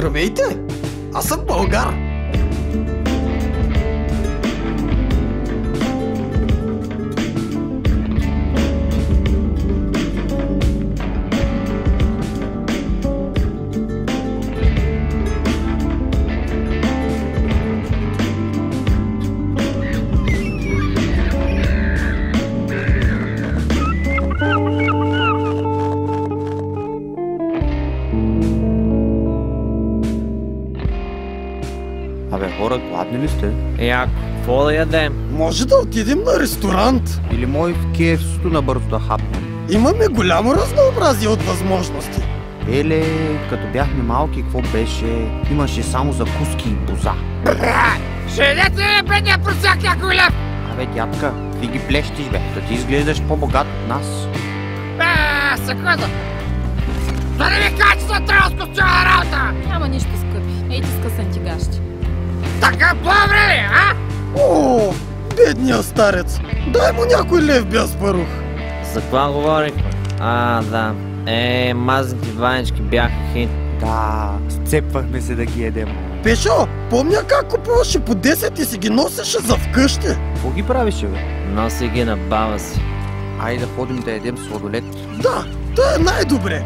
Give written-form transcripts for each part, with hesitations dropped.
Здравейте! Аз съм българ! Абе, хора, гладни ли сте? Яко, какво да ядем? Може да отидем на ресторант? Или мой в KFC-то набързо да хапнем? Имаме голямо разнообразие от възможности. Еле, като бяхме малки, какво беше? Имаше само закуски и боза. Ще ядете ли бедния просяк някой лев? Абе, дядка, ти ги плещиш, бе. Да ти изглеждаш по-богат от нас. Секунда! Да не ми кажа, че съм трябва с костюма работа! Няма нищо, скъпи. Ей ти скъсан ти гащи. Така по-добре ли, а? О, бедния старец! Дай му някой лев без парух! За какво говорихме? Да. Мазните ванички бяха хит. Да, сцепвахме се да ги едем. Пешо, помня как купуваше по 10 и си ги носеше за вкъщи. Какво ги правиш, бе? Носи ги на баба си. Айде да ходим да едем сладолет. Да, то е най-добре.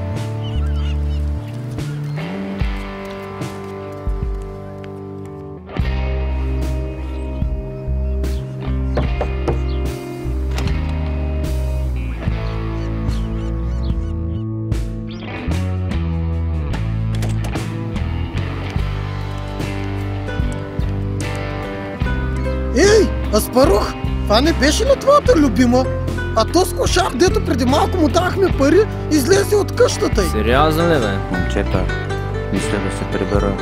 Ей, Аспарух, това не беше ли твоята любима? А то с кошар, дето преди малко му дахме пари, излезе от къщата й. Сериозно ли, бе? Момчета, мисля да се прибера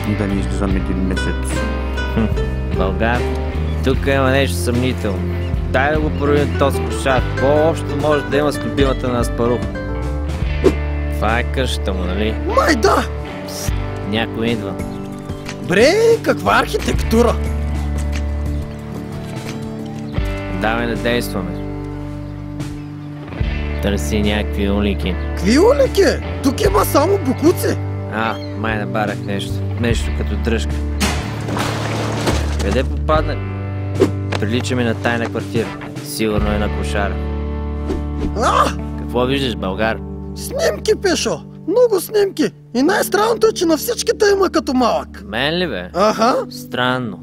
и да не излизам един месец. Българ, тук има нещо съмнително. Дай да го проверим този кошар. Какво общо може да има с любимата на Аспарух? Това е къщата му, нали? Май да! Някой идва. Бре, каква архитектура! Давай да действаме. Търси някакви улики. Какви улики? Тук има само бокуци. Май набарах нещо. Нещо като дръжка. Къде попадна? Прилича ми на тайна квартира. Сигурно е на кошара. Какво виждаш, българ? Снимки, Пешо. Много снимки. И най-странното е, че на всичките има като малък. Мен ли, бе? Аха. Странно.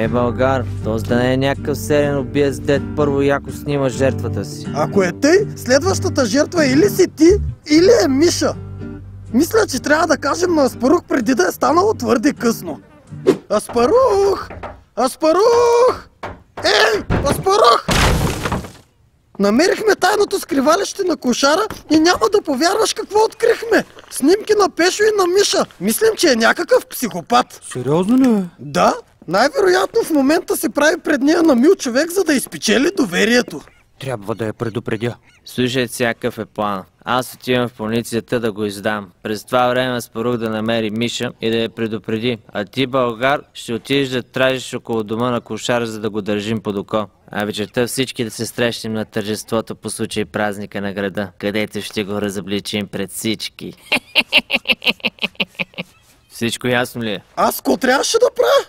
Българ, този да не е някакъв сериен убиец, дед първо яко снима жертвата си. Ако е тъй, следващата жертва или си ти, или е Миша. Мисля, че трябва да кажем на Аспарух преди да е станало твърде късно. Аспарух! Аспарух! Ей, Аспарух! Намерихме тайното скривалище на кошара и няма да повярваш какво открихме. Снимки на Пешо и на Миша. Мислим, че е някакъв психопат. Сериозно ли, бе? Да, най-вероятно в момента се прави пред нея на мил човек, за да изпечели доверието. Трябва да я предупредя. Слушай, всякакъв е план. Аз отивам в полицията да го издам. През това време Аспарух да намери Миша и да я предупреди. А ти, българ, ще отидеш да тражиш около дома на кошара, за да го държим под око. А вечерта всички да се срещнем на тържеството по случай празника на града, където ще го разобличим пред всички. Всичко ясно ли е? Аз какво трябваше да правя?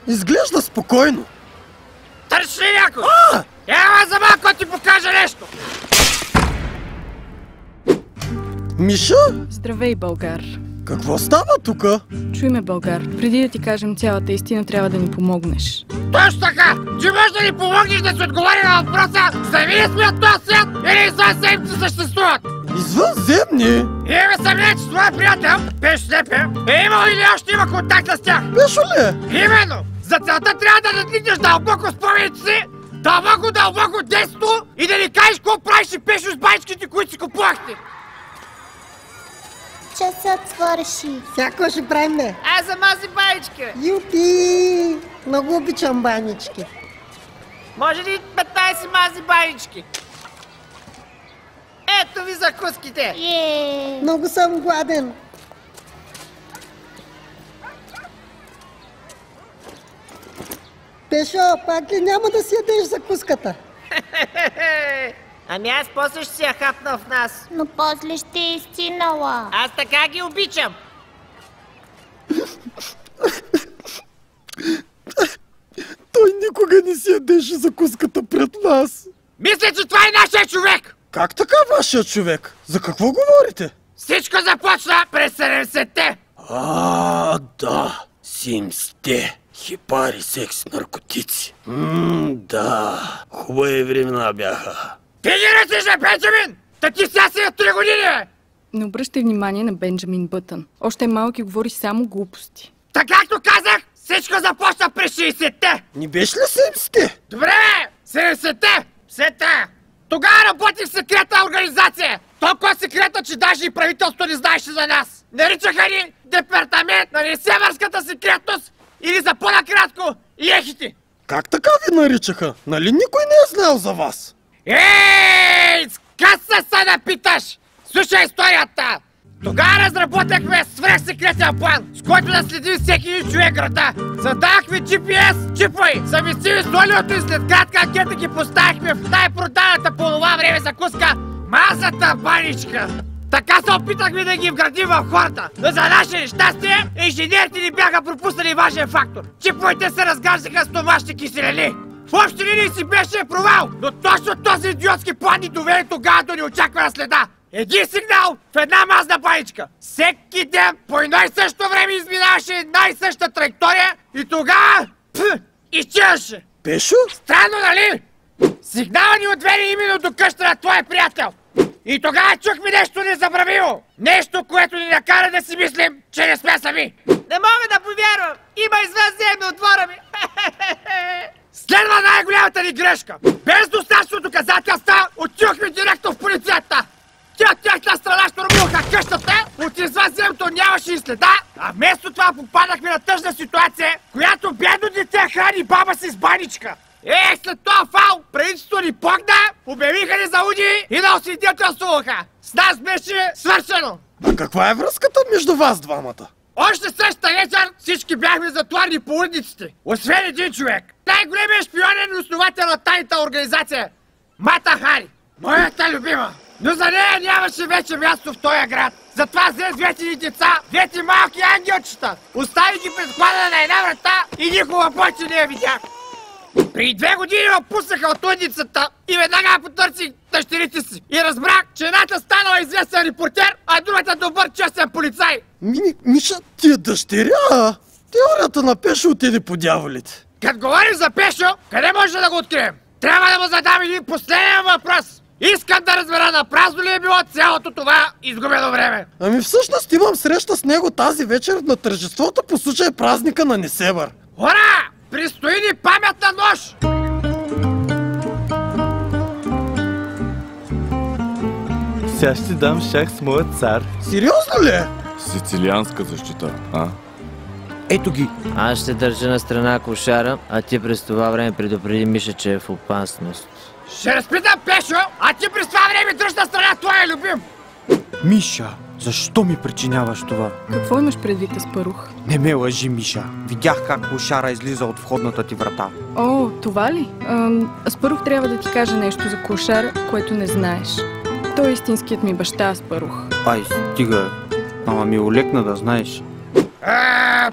Изглежда спокойно. Търси ли някой? Ела за малко ти покажа нещо! Миша? Здравей, българ. Какво става тука? Чуй ме, българ. Преди да ти кажем цялата истина, трябва да ни помогнеш. Точно така! Ти можеш да ни помогнеш да се отговори на въпроса сами ли сме от този свят или извънземци съществуват? Извънземни? Имаме съмнение, че твой приятел, Пешо Слепе, е имал или още има контакт с тях. Пешо ли е? Именно! За целта трябва да надникнеш дълбоко в спомените си, дълбоко детство и да ни кажеш какво правиш и Пешо с байчките, които си купувахте. Часът свърши. Всяко ще правим, не? За мази байчка. Юпи! Много обичам банички. Може ли 15 мази байчки? Ето ви закуските. Много съм гладен. Пешо, пак ли няма да си ядеш закуската? Ами аз после ще си я хапна в нас. Но после ще е изцинала. Аз така ги обичам. Той никога не си ядеше закуската пред нас. Мисля, че това е нашия човек! Как така вашия човек? За какво говорите? Всичко започна през 70-те! Да. Симсте. Хипари, секс, наркотици. Да. Хубави времена бяха. Ти ги ръчиш на Бенджамин! Та ти сега си на 3 години, бе! Не обръщай внимание на Бенджамин Бътън. Още е малък и говори само глупости. Така както казах, всичко започна през 60-те! Не беше ли Симсте? Добре, бе! 70-те! Сета! Тогава работих в секретна организация! Толкова секретна, че даже и правителството не знаеше за нас! Наричаха ни департамент на несевърската секретност или за по-накратко ехите! Как така ви наричаха? Нали никой не е знаел за вас? Ей, скъса се да питаш! Слушай историята! Тогава разработахме свръхсекретен план, с който да следим всеки един човек града. Задахме GPS чипове, съвместими с олиото и след кратка анкета ги поставихме в най-проданата по това време закуска мазата баничка. Така се опитахме да ги вградим в хората. Но за наше нещастие, инженерите ни бяха пропуснали важен фактор. Чиповете се разгаждаха с домашни киселини. В общи линии си беше провал, но точно този идиотски план ни доведе тогава до неочаквана следа. Един сигнал в една мазна баничка. Всеки ден по едно и също време изминаваше една и съща траектория и тогава изчезваше. Пешо? Странно, нали? Сигнала ни отведе именно до къща на твоя приятел. И тогава чухме нещо незабравимо. Нещо, което ни накара да си мислим, че не сме сами. Не мога да повярвам. Има извънземно от двора ми. Следва най-голямата ни грешка. Без достатъчно доказателства отидохме директно в полицията. Те от тяхна страна щурмуваха къщата, от извънземното нямаше и следа, а вместо това попадахме на тъжна ситуация, която бедно дете храни баба си с баничка. След това фал, правителството ни погна, обявиха ни за луди и да освидетелствуваха. С нас беше свършено. А каква е връзката между вас двамата? Още същата вечер всички бяхме затворени по улиците, освен един човек. Най-големият шпионен основател на тайната организация – Мата Хари, моята любима. Но за нея нямаше вече място в този град. Затова взе двете ни деца, двете малки ангелчета. Остави ги пред входа на една врата и никога повече не я видях. При 2 години ме пуснаха от лудницата и веднага потърсих дъщерите си. И разбрах, че едната станала известен репортер, а другата добър честен полицай. Миша, ти е дъщеря? Теорията на Пешо отиде по дяволите. Като говорим за Пешо, къде може да го открием? Трябва да му задам един последен въпрос. Искам да разбера на празно ли е било цялото това изгубено време. Ами всъщност имам среща с него тази вечер на тържеството по случай празника на Несебър. Ура! Предстои ни паметна нощ! Сега ще дам шах с моят цар. Сериозно ли е? Сицилианска защита, а? Ето ги. Аз ще държа на страна кошара, а ти през това време предупреди Миша, че е в опасност. Ще разпитам Пешо, а ти през това време дръж на страна твоя любим! Миша, защо ми причиняваш това? Какво имаш предвид, Аспарух? Не ме лъжи, Миша. Видях как кошара излиза от входната ти врата. О, това ли? Аспарух трябва да ти каже нещо за Клошар, което не знаеш. Той е истинският ми баща, Аспарух. Ай, стига. Ама ми олекна да знаеш.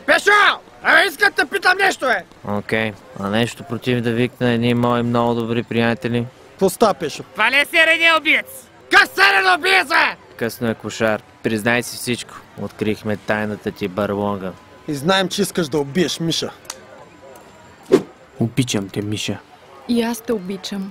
Пешо! Искам да питам нещо, бе! Окей, а нещо против да викна едни мои много добри приятели? Поста, Пешо. Това не е середния убиец! Как середен убиец, бе? Късно е, Кошар. Признай си всичко. Открихме тайната ти барлога. И знаем, че искаш да убиеш Миша. Обичам те, Миша. И аз те обичам.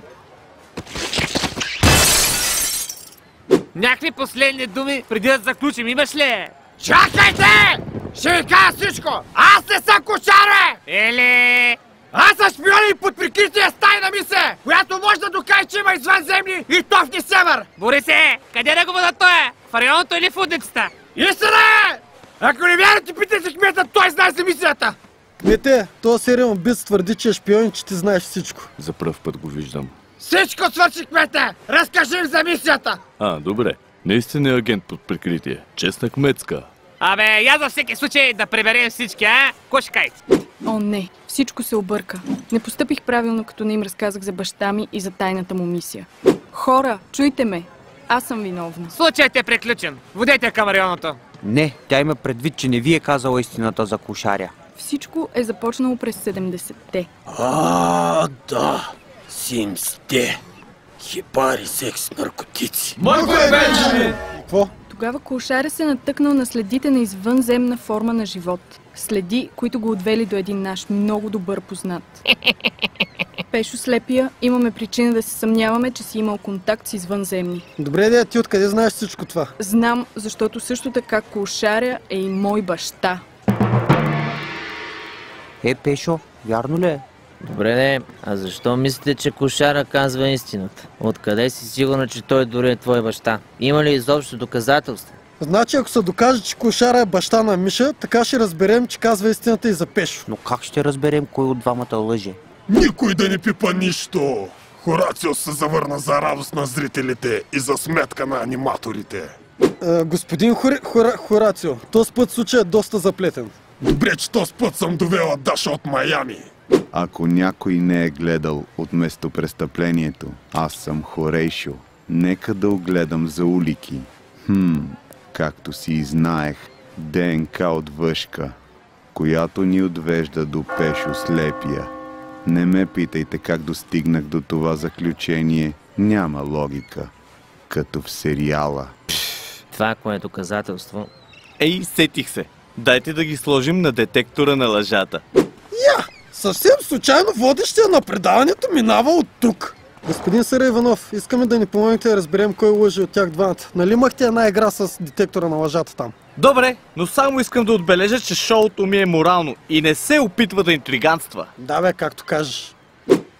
Някакви последни думи преди да заключим, имаш ли? Чакайте! Ще ви кажа всичко! Аз не съм Кошар, бе! Или... Аз съм шпионин под прикритие с тайна мисия, която може да докаже, че има извънземни и то в Несебър! Борисе, къде да го бъда той? В районото или в удницата? Истина е! Ако не вярвате, питайте кмета, той знае за мисията! Кмете, този сериен убийц твърди, че е шпион, че ти знаеш всичко. За пръв път го виждам. Всичко свърши, кмете! Разкажи им за мисията! Добре. Наистина е агент под прикритие. Честна кметска. Абе, я за всеки случай да преберем всички, а? Кой ще кай? О, не. Всичко се обърка. Не постъпих правилно, като не им разказах за баща ми и за тайната му мисия. Хора, чуйте ме. Аз съм виновна. Случаят е приключен. Водете към районото. Не, тя има предвид, че не ви е казала истината за кошаря. Всичко е започнало през 70-те. Да. Симсте. Хипари, секс, наркотици. Мърко е вече! Какво? Тогава кошаря се натъкнал на следите на извънземна форма на живот. Следи, които го отвели до един наш много добър познат. Пешо Слепия, имаме причина да се съмняваме, че си имал контакт с извънземни. Добре, де, ти откъде знаеш всичко това? Знам, защото също така кошаря е и мой баща. Пешо, вярно ли е? Добре, не. А защо мислите, че кошара казва истината? Откъде си сигурна, че той дори е твой баща? Има ли изобщо доказателства? Значи, ако се докаже, че кошара е баща на Миша, така ще разберем, че казва истината и за Пешо. Но как ще разберем кой от двамата лъже? Никой да не пипа нищо! Хорацио се завърна за радост на зрителите и за сметка на аниматорите. Господин Хорацио, този път случай е доста заплетен. Добре, че този път съм довела Даша от Майами. Ако някой не е гледал от местопрестъплението, аз съм Хорейшо. Нека да огледам за улики. Както си и знаех, ДНК от въшка, която ни отвежда до Пешо Слепия. Не ме питайте как достигнах до това заключение, няма логика. Като в сериала. Това, кое е доказателство? Ей, сетих се. Дайте да ги сложим на детектора на лъжата. Съвсем случайно водещия на предаването минава от тук. Господин Съра Иванов, искаме да ни помогнете да разберем кой лъже от тях двамата. Нали имахте една игра с детектора на лъжата там? Добре, но само искам да отбележа, че шоуто ми е морално и не се опитва да интриганства. Да бе, както кажеш.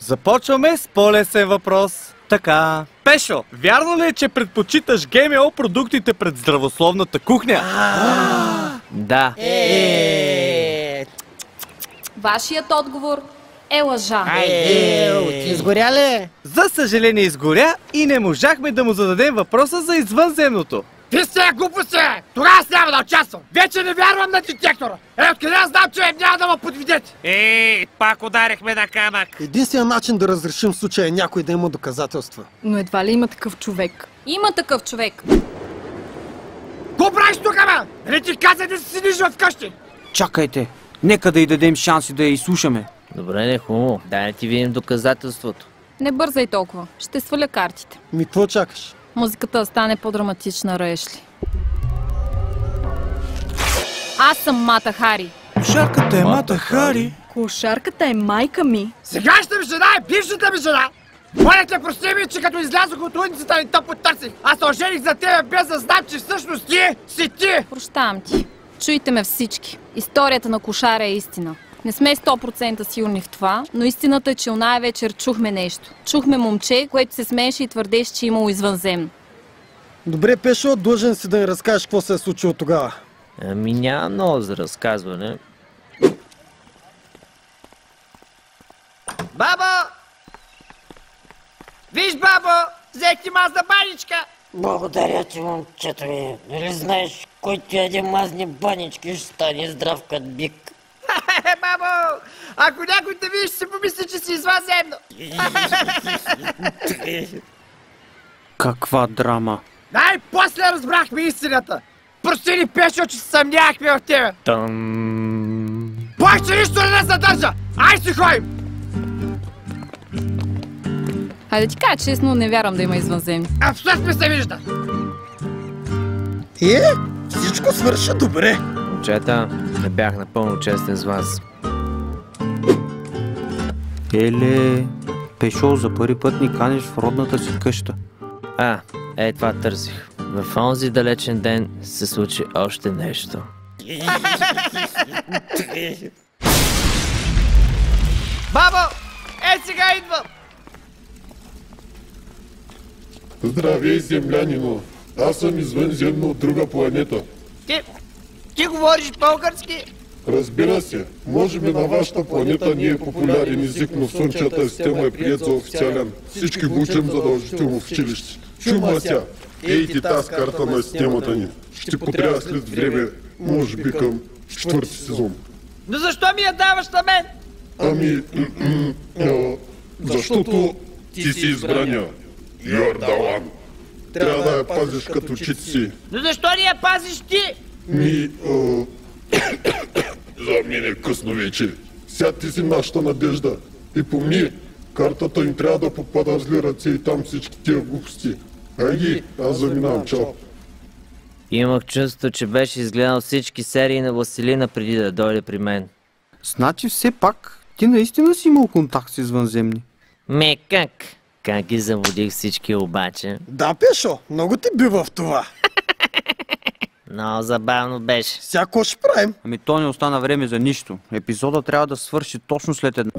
Започваме с по-лесен въпрос. Така. Пешо, вярно ли е, че предпочиташ ГМО продуктите пред здравословната кухня? Да. Вашият отговор е лъжа. Ти изгоря ли? За съжаление изгоря и не можахме да му зададем въпроса за извънземното. Ти сте глупости! Тогава аз няма да участвам! Вече не вярвам на детектора! Откъде аз знам, че няма да ме подведете? Пак ударихме на камък! Единственият начин да разрешим случая е някой да има доказателства. Но едва ли има такъв човек? Има такъв човек. Го правиш тук, ама? Нали ти каза да си седиш вкъщи? Чакайте, нека да й дадем шанси да я изслушаме. Добре, не хубаво. Дай да ти видим доказателството. Не бързай толкова. Ще сваля картите. Какво чакаш? Музиката да стане по-драматична, раеш ли? Аз съм Мата Хари. Кошарката е Мата Хари. Кошарката е майка ми. Сегашната ми жена е бившата ми жена! Моля те, прости ми, че като излязох от улицата не те потърсих. Аз се ожених за тебе без да знам, че всъщност ти си ти! Прощавам ти. Чуйте ме всички. Историята на кошара е истина. Не сме 100% сигурни в това, но истината е, че оная вечер чухме нещо. Чухме момче, което се смееше и твърдеше, че имало извънземно. Добре, Пешо, длъжен си да ни разкажеш какво се е случило тогава. Ами няма много за разказване. Бабо! Виж, бабо! Взех ти мазна баничка! Благодаря ти, момчето ми. Нали знаеш, който яде мазни банички, ще стане здрав като бик. Бабо! Ако някой те видиш, ще си помисли, че си извънземно! Каква драма. Най-после разбрахме истината! Прости ни, Пешо, че се съмнявахме в тебе! Повече нищо не задържа! Ай си ходим! Хайде ти кажа честно, не вярвам да има извънземни. Абсолютно се вижда! Всичко свърши добре. Момчета, не бях напълно честен с вас. Еле, Пешо, за първи път ни канеш в родната си къща. Това търсих. В онзи далечен ден се случи още нещо. Бабо! Сега идвам! Здравей, землянино! Аз съм извънземно от друга планета. Ти говориш български? Разбира се, може би на вашата планета не е популярен език, но в Слънчевата система е приет за официален. Всички го учим задължително в училище. Чума ся! Ей ти тази карта на системата ни. Ще потрябва след време, може би към 4-ти сезон. Но защо ми я даваш на мен? Защото ти си избрания. Йордалан. Трябва да я пазиш като очите си. Но защо не я пазиш ти? За мен е късно вече. Сега ти си нашата надежда. И помни, картата им трябва да попада в зли ръце и там всички тия глупости. Айди, аз заминавам, чао. Имах чувство, че беше изгледал всички серии на Василина преди да дойде при мен. Значи все пак, ти наистина си имал контакт с извънземни. Как? Как ги заводих всички обаче? Да, Пешо, много ти бива в това. Много забавно беше. Всяко ще правим. Ами то не остана време за нищо. Епизода трябва да свърши точно след една.